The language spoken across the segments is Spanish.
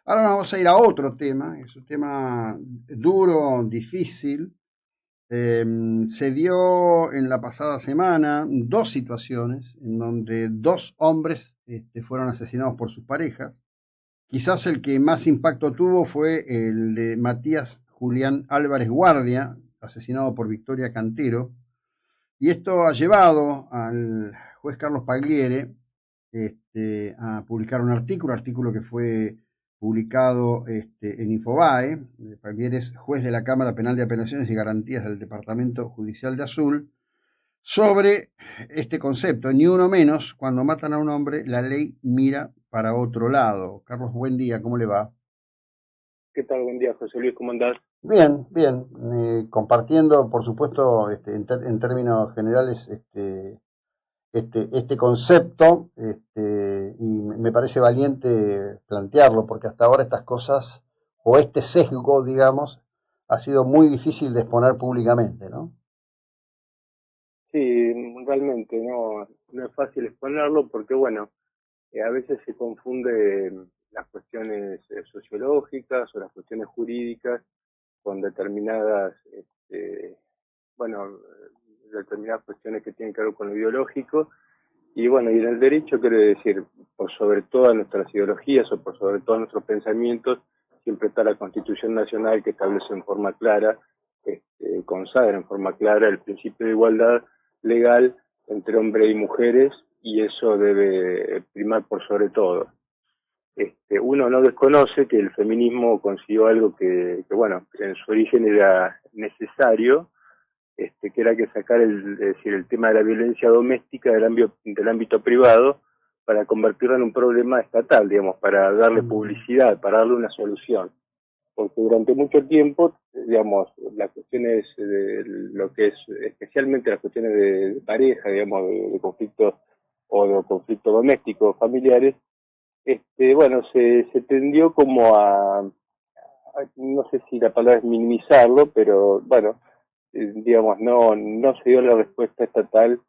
Ahora nos vamos a ir a otro tema, es un tema duro, difícil. Se dio en la pasada semana dos situaciones en donde dos hombres fueron asesinados por sus parejas. Quizás el que más impacto tuvo fue el de Matías Julián Álvarez Guardia, asesinado por Victoria Cantero. Y esto ha llevado al juez Carlos Pagliere a publicar un artículo que fue publicado en Infobae. Pagliere es juez de la Cámara Penal de Apelaciones y Garantías del Departamento Judicial de Azul, sobre este concepto: ni uno menos, cuando matan a un hombre, la ley mira para otro lado. Carlos, buen día, ¿cómo le va? ¿Qué tal? Buen día, José Luis, ¿cómo andás? Bien, bien, compartiendo, por supuesto, en términos generales, este concepto, y me parece valiente plantearlo, porque hasta ahora estas cosas, o este sesgo, digamos, ha sido muy difícil de exponer públicamente, ¿no? Sí, realmente no es fácil exponerlo porque, bueno, a veces se confunde las cuestiones sociológicas o las cuestiones jurídicas con determinadas, bueno, determinadas cuestiones que tienen que ver con lo ideológico. Y bueno, y en el derecho quiere decir, por sobre todas nuestras ideologías o por sobre todos nuestros pensamientos, siempre está la Constitución Nacional, que establece en forma clara, consagra en forma clara el principio de igualdad legal entre hombres y mujeres, y eso debe primar por sobre todo. Uno no desconoce que el feminismo consiguió algo que bueno, que en su origen era necesario, que era que sacar es decir, el tema de la violencia doméstica del ámbito privado para convertirlo en un problema estatal, digamos, para darle publicidad, para darle una solución. Porque durante mucho tiempo, digamos, las cuestiones de lo que es, especialmente las cuestiones de pareja, digamos, de conflictos o de conflictos domésticos, familiares, bueno, se tendió como no sé si la palabra es minimizarlo, pero bueno, digamos, no se dio la respuesta estatal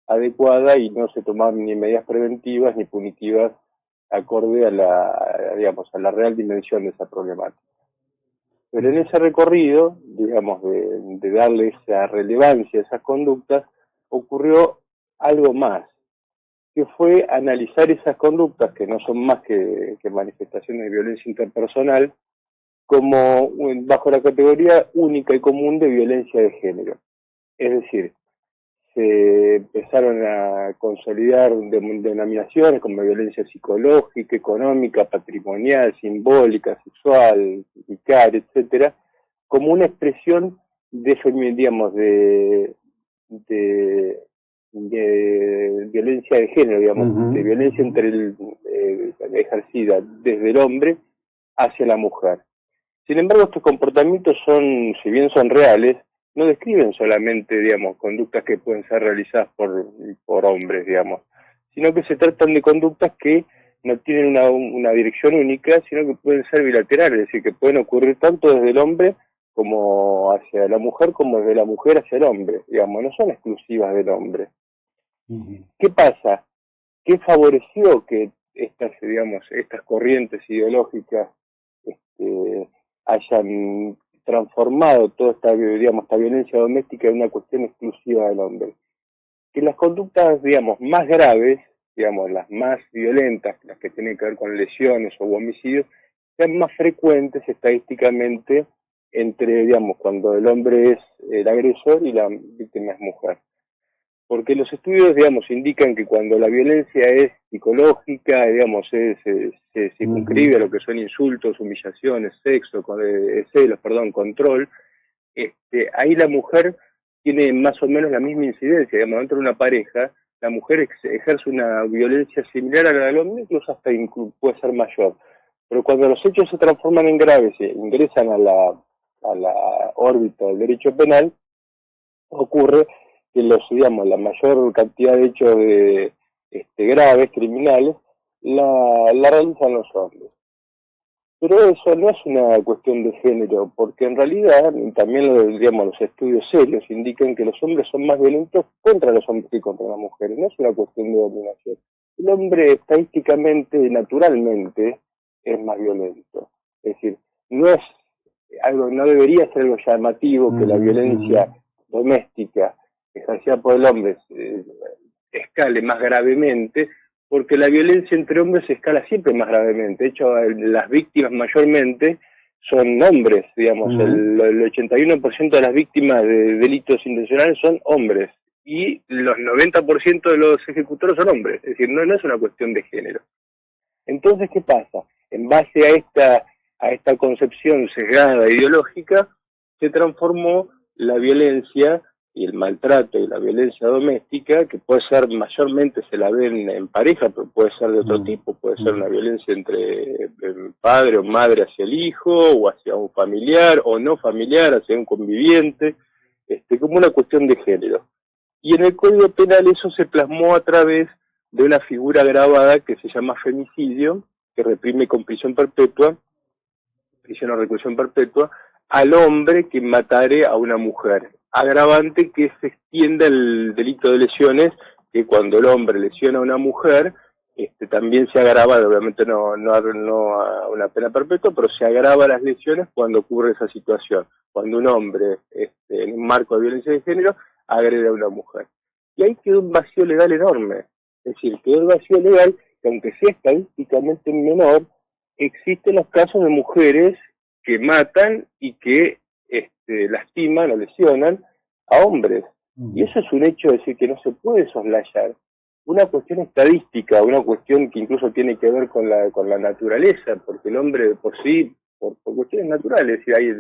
adecuada y no se tomaron ni medidas preventivas ni punitivas acorde digamos, a la real dimensión de esa problemática. Pero en ese recorrido, digamos, de darle esa relevancia a esas conductas, ocurrió algo más, que fue analizar esas conductas, que no son más que manifestaciones de violencia interpersonal, como bajo la categoría única y común de violencia de género. Es decir, se empezaron a consolidar denominaciones como violencia psicológica, económica, patrimonial, simbólica, sexual, vicaria, etcétera, como una expresión de, digamos, de violencia de género, digamos, de violencia ejercida desde el hombre hacia la mujer. Sin embargo, estos comportamientos son, si bien son reales, no describen solamente, digamos, conductas que pueden ser realizadas por hombres, digamos, sino que se tratan de conductas que no tienen una dirección única, sino que pueden ser bilaterales, es decir, que pueden ocurrir tanto desde el hombre como hacia la mujer, como desde la mujer hacia el hombre, digamos, no son exclusivas del hombre. ¿Qué pasa? ¿Qué favoreció que estas corrientes ideológicas hayan transformado toda esta violencia doméstica en una cuestión exclusiva del hombre? Que las conductas, digamos, más graves, digamos, las más violentas, las que tienen que ver con lesiones o homicidios, sean más frecuentes estadísticamente digamos, cuando el hombre es el agresor y la víctima es mujer. Porque los estudios, digamos, indican que cuando la violencia es psicológica, digamos, se circunscribe a lo que son insultos, humillaciones, celos, control, ahí la mujer tiene más o menos la misma incidencia, digamos, dentro de una pareja, la mujer ejerce una violencia similar a la del hombre, incluso hasta puede ser mayor. Pero cuando los hechos se transforman en graves e ingresan a la órbita del derecho penal, ocurre que digamos, la mayor cantidad de hechos graves, criminales, la realizan los hombres. Pero eso no es una cuestión de género, porque en realidad también digamos, los estudios serios indican que los hombres son más violentos contra los hombres que contra las mujeres, no es una cuestión de dominación. El hombre estadísticamente, naturalmente, es más violento. Es decir, no es algo, no debería ser algo llamativo que la violencia doméstica ejercida por el hombre escale más gravemente, porque la violencia entre hombres escala siempre más gravemente. De hecho, las víctimas mayormente son hombres, digamos, el 81% de las víctimas de delitos intencionales son hombres, y los 90% de los ejecutores son hombres, es decir, no es una cuestión de género. Entonces, ¿qué pasa? En base a esta concepción sesgada ideológica, se transformó la violencia y el maltrato y la violencia doméstica, que puede ser, mayormente se la ven en pareja, pero puede ser de otro tipo, puede ser una violencia entre padre o madre hacia el hijo, o hacia un familiar, o no familiar, hacia un conviviente, como una cuestión de género. Y en el Código Penal eso se plasmó a través de una figura agravada que se llama femicidio, que reprime con prisión perpetua, prisión o reclusión perpetua, al hombre que matare a una mujer. Agravante que se extienda el delito de lesiones, que cuando el hombre lesiona a una mujer, también se agrava, obviamente no a una pena perpetua, pero se agrava las lesiones cuando ocurre esa situación, cuando un hombre, en un marco de violencia de género, agrede a una mujer. Y ahí quedó un vacío legal enorme. Es decir, quedó el vacío legal que, aunque sea estadísticamente menor, existen los casos de mujeres que matan y que lastiman o lesionan a hombres. Y eso es un hecho, es decir, que no se puede soslayar. Una cuestión estadística, una cuestión que incluso tiene que ver con la naturaleza, porque el hombre por sí, por cuestiones naturales, es decir,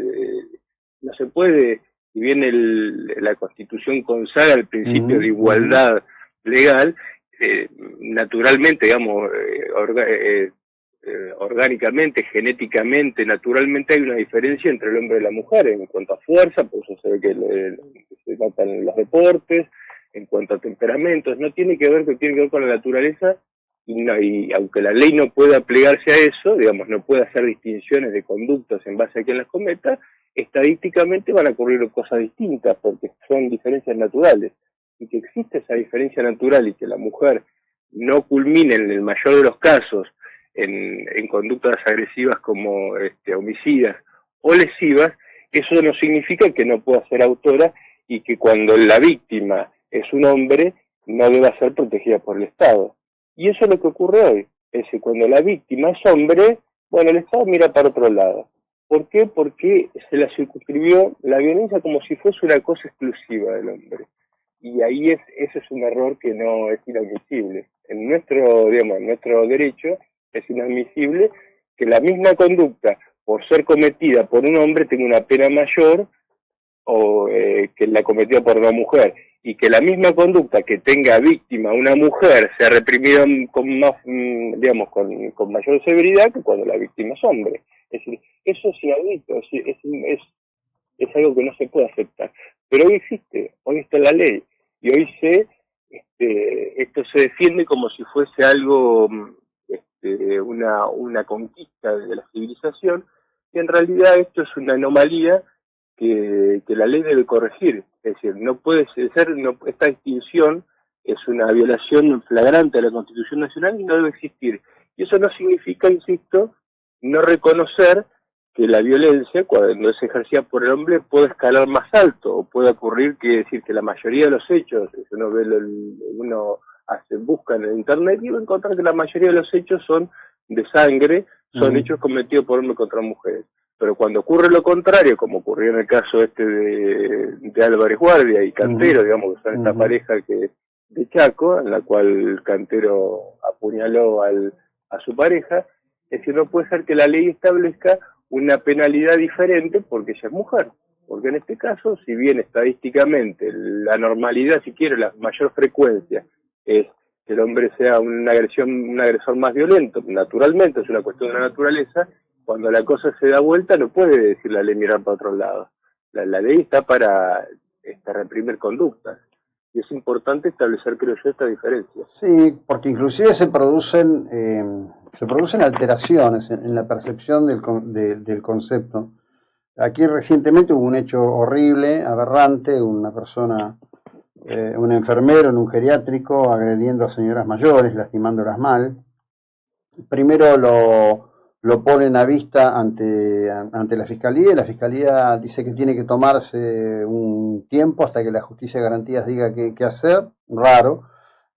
no se puede, si bien la Constitución consagra el principio de igualdad legal, naturalmente, digamos, orgánicamente, genéticamente, naturalmente hay una diferencia entre el hombre y la mujer en cuanto a fuerza, por eso se ve que se notan en los deportes, en cuanto a temperamentos, no tiene que ver con la naturaleza, y aunque la ley no pueda plegarse a eso, digamos, no puede hacer distinciones de conductas en base a quien las cometa, estadísticamente van a ocurrir cosas distintas, porque son diferencias naturales, y que existe esa diferencia natural y que la mujer no culmine en el mayor de los casos en conductas agresivas como homicidas o lesivas, eso no significa que no pueda ser autora, y que cuando la víctima es un hombre no deba ser protegida por el Estado. Y eso es lo que ocurre hoy. Es decir, cuando la víctima es hombre, bueno, el Estado mira para otro lado. ¿Por qué? Porque se la circunscribió la violencia como si fuese una cosa exclusiva del hombre. Y ahí ese es un error que no es inadmisible. En nuestro derecho es inadmisible que la misma conducta, por ser cometida por un hombre, tenga una pena mayor o que la cometida por una mujer, y que la misma conducta que tenga víctima una mujer sea reprimida con más, con mayor severidad que cuando la víctima es hombre. Es decir, eso es inaudito, es algo que no se puede aceptar. Pero hoy existe, hoy está la ley, y hoy esto se defiende como si fuese algo, una conquista de la civilización, y en realidad esto es una anomalía que la ley debe corregir. Es decir, no puede ser, esta distinción es una violación flagrante de la Constitución Nacional y no debe existir. Y eso no significa, insisto, no reconocer que la violencia, cuando es ejercida por el hombre, puede escalar más alto, o puede ocurrir que la mayoría de los hechos, uno busca en el internet y va a encontrar que la mayoría de los hechos son de sangre, son hechos cometidos por hombres contra mujeres. Pero cuando ocurre lo contrario, como ocurrió en el caso de Álvarez Guardia y Cantero, digamos, que son esta pareja de Chaco, en la cual Cantero apuñaló a su pareja, es que no puede ser que la ley establezca una penalidad diferente porque ella es mujer. Porque en este caso, si bien estadísticamente la normalidad, si quiere, la mayor frecuencia es que el hombre sea un agresor más violento, naturalmente es una cuestión de la naturaleza, cuando la cosa se da vuelta no puede decir la ley mirar para otro lado. La ley está para reprimir conductas. Y es importante establecer, creo yo, esta diferencia. Sí, porque inclusive se producen alteraciones en la percepción del concepto. Aquí recientemente hubo un hecho horrible, aberrante, una persona, un enfermero en un geriátrico agrediendo a señoras mayores, lastimándolas mal. Primero lo ponen a vista ante la Fiscalía, y la Fiscalía dice que tiene que tomarse un tiempo hasta que la Justicia de Garantías diga qué hacer, raro,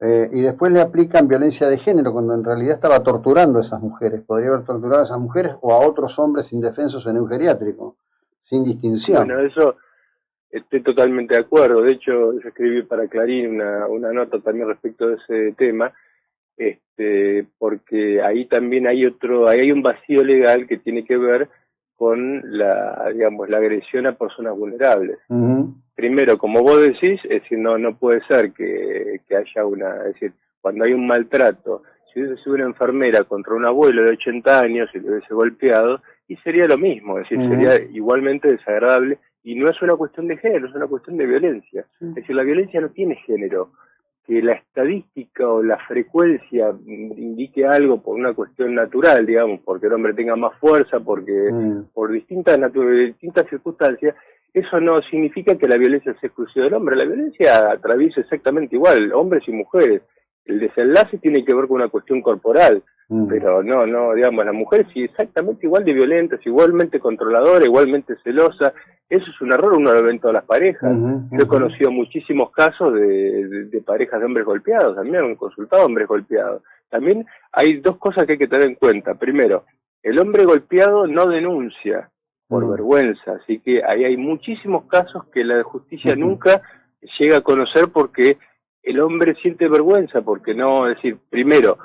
y después le aplican violencia de género, cuando en realidad estaba torturando a esas mujeres, podría haber torturado a esas mujeres o a otros hombres indefensos en un geriátrico, sin Bueno, distinción. eso estoy totalmente de acuerdo. De hecho, yo escribí para Clarín una nota también respecto de ese tema, porque ahí también ahí hay un vacío legal que tiene que ver con digamos, la agresión a personas vulnerables. Uh-huh. Primero, como vos decís, es decir, no puede ser que haya es decir, cuando hay un maltrato, si hubiese sido una enfermera contra un abuelo de 80 años y le hubiese golpeado, y sería lo mismo, es decir, Uh-huh. sería igualmente desagradable, y no es una cuestión de género, es una cuestión de violencia. Es decir, la violencia no tiene género. Que la estadística o la frecuencia indique algo por una cuestión natural, digamos, porque el hombre tenga más fuerza, porque por distintas circunstancias, eso no significa que la violencia sea exclusiva del hombre. La violencia atraviesa exactamente igual, hombres y mujeres. El desenlace tiene que ver con una cuestión corporal, pero no, digamos, la mujer es exactamente igual de violenta, es igualmente controladora, igualmente celosa. Eso es un error, uno lo ve en todas las parejas. Yo he conocido muchísimos casos de parejas de hombres golpeados, también han consultado hombres golpeados. También hay dos cosas que hay que tener en cuenta. Primero, el hombre golpeado no denuncia por vergüenza, así que ahí hay muchísimos casos que la justicia nunca llega a conocer porque el hombre siente vergüenza, porque no, es decir, primero,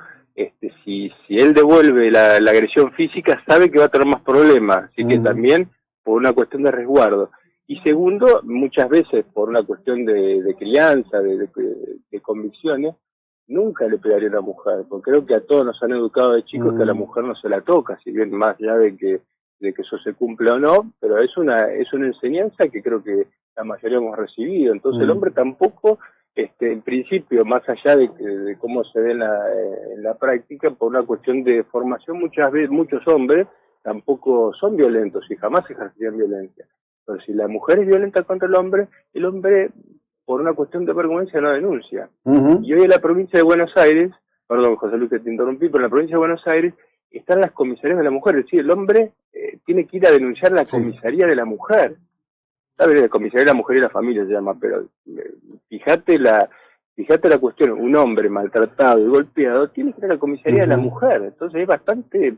si él devuelve la agresión física, sabe que va a tener más problemas, así que también por una cuestión de resguardo. Y segundo, muchas veces por una cuestión de crianza, de convicciones, nunca le pegaría a una mujer, porque creo que a todos nos han educado de chicos que a la mujer no se la toca, si bien más allá de que eso se cumpla o no, pero es una enseñanza que creo que la mayoría hemos recibido. Entonces el hombre tampoco, en principio, más allá de cómo se ve en la práctica, por una cuestión de formación, muchas veces muchos hombres tampoco son violentos y jamás ejercerían violencia. Pero si la mujer es violenta contra el hombre por una cuestión de vergüenza no denuncia. Y hoy en la provincia de Buenos Aires, perdón José Luis que te interrumpí, pero en la provincia de Buenos Aires están las comisarías de la mujer, es decir, el hombre tiene que ir a denunciar la comisaría de la mujer. ¿Sabes? La comisaría de la mujer y la familia se llama, pero fíjate la cuestión, un hombre maltratado y golpeado tiene que ir a la comisaría de la mujer, entonces es bastante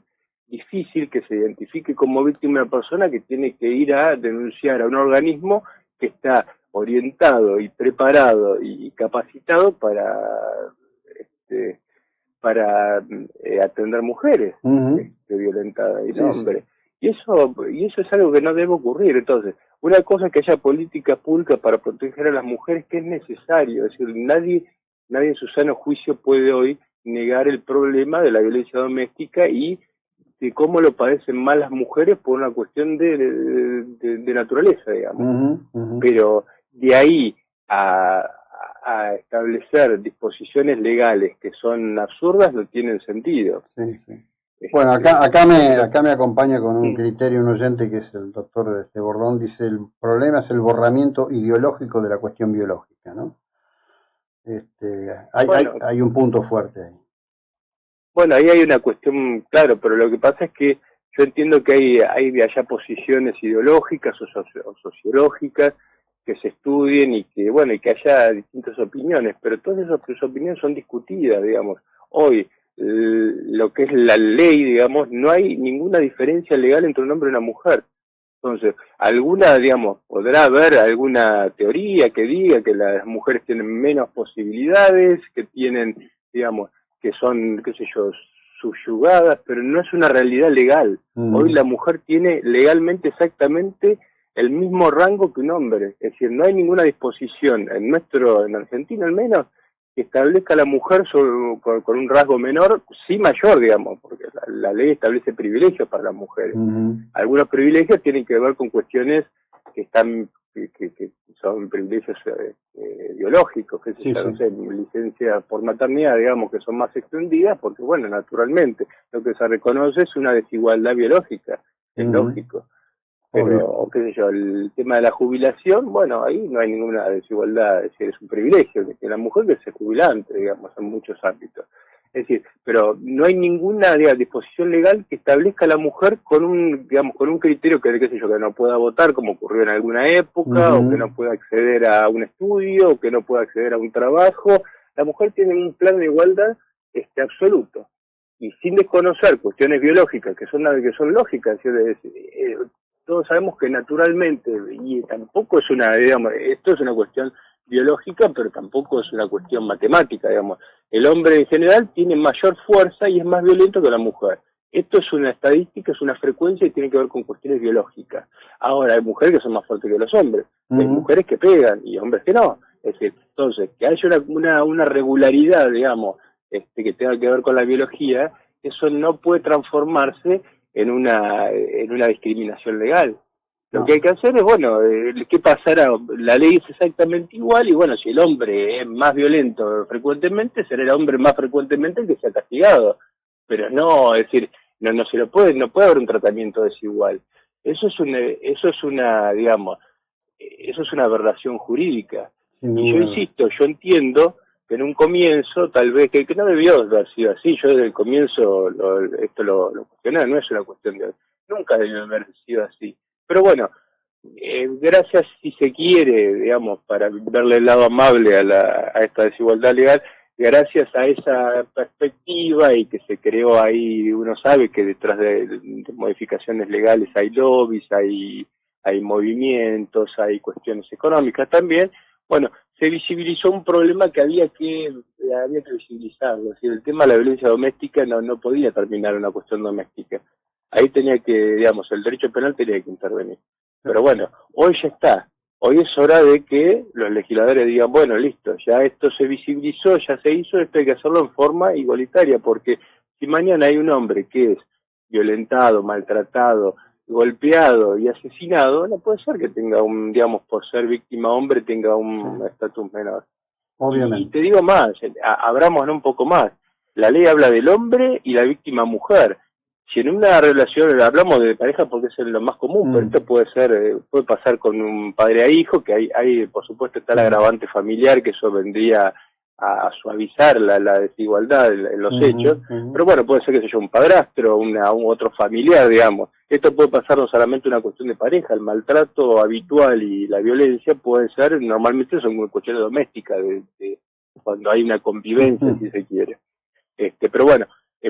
difícil que se identifique como víctima una persona que tiene que ir a denunciar a un organismo que está orientado y preparado y capacitado para atender mujeres violentadas y no hombres. Y eso es algo que no debe ocurrir. Entonces, una cosa es que haya políticas públicas para proteger a las mujeres, que es necesario. Es decir, nadie en su sano juicio puede hoy negar el problema de la violencia doméstica y de cómo lo padecen más las mujeres por una cuestión de naturaleza, digamos. Pero de ahí a establecer disposiciones legales que son absurdas no tienen sentido. Bueno, acá me acompaña con un criterio un oyente que es el doctor Bordón, dice el problema es el borramiento ideológico de la cuestión biológica, ¿no? Hay un punto fuerte ahí. Bueno, ahí hay una cuestión, claro, pero lo que pasa es que yo entiendo que hay de allá posiciones ideológicas o sociológicas que se estudien y que, bueno, y que haya distintas opiniones, pero todas esas opiniones son discutidas, digamos. Hoy, lo que es la ley, digamos, no hay ninguna diferencia legal entre un hombre y una mujer. Entonces, podrá haber alguna teoría que diga que las mujeres tienen menos posibilidades, que tienen, digamos, que son, qué sé yo, subyugadas, pero no es una realidad legal. Hoy la mujer tiene legalmente exactamente el mismo rango que un hombre. Es decir, no hay ninguna disposición, en Argentina al menos, que establezca a la mujer con un rasgo menor, sí mayor, digamos, porque la ley establece privilegios para las mujeres. Algunos privilegios tienen que ver con cuestiones que son privilegios biológicos, que no sé, licencia por maternidad, digamos, que son más extendidas, porque, bueno, naturalmente, lo que se reconoce es una desigualdad biológica, es lógico. Pero, qué sé yo, el tema de la jubilación, bueno, ahí no hay ninguna desigualdad, es decir, es un privilegio que tiene la mujer que se jubilante, digamos, en muchos ámbitos. Es decir, pero no hay ninguna, digamos, disposición legal que establezca a la mujer con un, digamos, con un criterio que, qué sé yo, que no pueda votar, como ocurrió en alguna época, o que no pueda acceder a un estudio, o que no pueda acceder a un trabajo. La mujer tiene un plan de igualdad absoluto, y sin desconocer cuestiones biológicas que son lógicas. Todos sabemos que naturalmente, y tampoco es una, digamos, esto es una cuestión biológica, pero tampoco es una cuestión matemática, digamos. El hombre en general tiene mayor fuerza y es más violento que la mujer. Esto es una estadística, es una frecuencia y tiene que ver con cuestiones biológicas. Ahora, hay mujeres que son más fuertes que los hombres, hay mujeres que pegan y hombres que no. Es decir, entonces, que haya una regularidad, digamos, que tenga que ver con la biología, eso no puede transformarse en una discriminación legal. Lo que hay que hacer es, bueno, ¿qué pasará? La ley es exactamente igual y, bueno, si el hombre es más violento frecuentemente, será el hombre más frecuentemente el que sea castigado. Pero no, es decir, no se lo puede, no puede haber un tratamiento desigual. Eso es una, digamos, eso es una aberración jurídica. Y yo insisto, yo entiendo que en un comienzo, tal vez, que no debió haber sido así, yo desde el comienzo esto lo cuestioné, no es una cuestión de, nunca debió haber sido así. Pero bueno, gracias, si se quiere, digamos, para verle el lado amable a esta desigualdad legal, gracias a esa perspectiva y que se creó ahí, uno sabe que detrás de modificaciones legales hay lobbies, hay movimientos, hay cuestiones económicas también. Bueno, se visibilizó un problema que había que visibilizarlo. Es decir, el tema de la violencia doméstica no podía terminar en una cuestión doméstica. Ahí tenía que, digamos, el derecho penal tenía que intervenir. Pero bueno, hoy ya está. Hoy es hora de que los legisladores digan, bueno, listo, ya esto se visibilizó, ya se hizo, esto hay que hacerlo en forma igualitaria, porque si mañana hay un hombre que es violentado, maltratado, golpeado y asesinado, no puede ser que tenga digamos, por ser víctima hombre, tenga un estatus menor. Obviamente. Y te digo más, abrámonos un poco más. La ley habla del hombre y la víctima mujer. Si en una relación, hablamos de pareja porque es lo más común, pero esto puede pasar con un padre a hijo, que hay por supuesto está el agravante familiar, que eso vendría a suavizar la desigualdad en los hechos, pero bueno, puede ser que sea un padrastro, un otro familiar, digamos. Esto puede pasar no solamente una cuestión de pareja, el maltrato habitual y la violencia puede ser, normalmente son cuestiones domésticas, de cuando hay una convivencia, si se quiere. Pero bueno,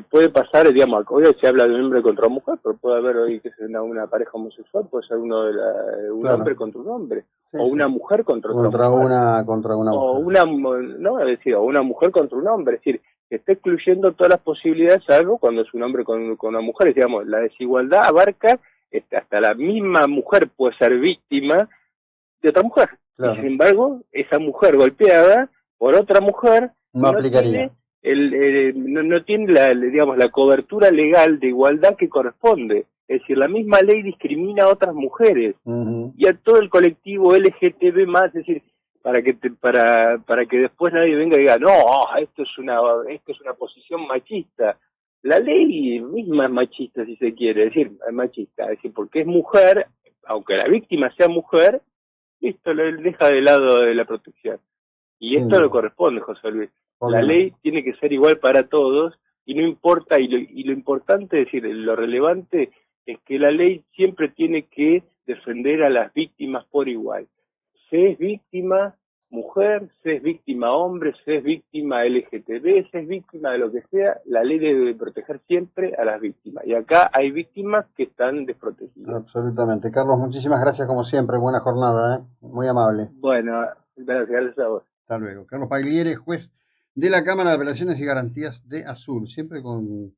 puede pasar, digamos, hoy se habla de un hombre contra una mujer, pero puede haber hoy que es una pareja homosexual, puede ser un hombre contra un hombre, o una mujer contra otra mujer. Contra una o mujer. no, es decir, o una mujer contra un hombre, es decir, que está excluyendo todas las posibilidades, salvo cuando es un hombre con una mujer. Digamos, la desigualdad abarca, hasta la misma mujer puede ser víctima de otra mujer. Claro. Y sin embargo, esa mujer golpeada por otra mujer no aplicaría. No tiene digamos, la cobertura legal de igualdad que corresponde. Es decir, la misma ley discrimina a otras mujeres y a todo el colectivo LGTB más, es decir, para que después nadie venga y diga, no, esto es una posición machista. La ley misma es machista, si se quiere, decir, es machista, es decir, porque es mujer, aunque la víctima sea mujer, esto le deja de lado de la protección. Y esto no corresponde, José Luis. La ley tiene que ser igual para todos y no importa, y lo importante, es decir, lo relevante es que la ley siempre tiene que defender a las víctimas por igual. Se es víctima mujer, se es víctima hombre, se es víctima LGTB, se es víctima de lo que sea, la ley debe proteger siempre a las víctimas. Y acá hay víctimas que están desprotegidas. Absolutamente. Carlos, muchísimas gracias como siempre. Buena jornada, muy amable. Bueno, gracias a vos. Hasta luego. Carlos Pagliere, juez de la Cámara de Apelaciones y Garantías de Azul, siempre con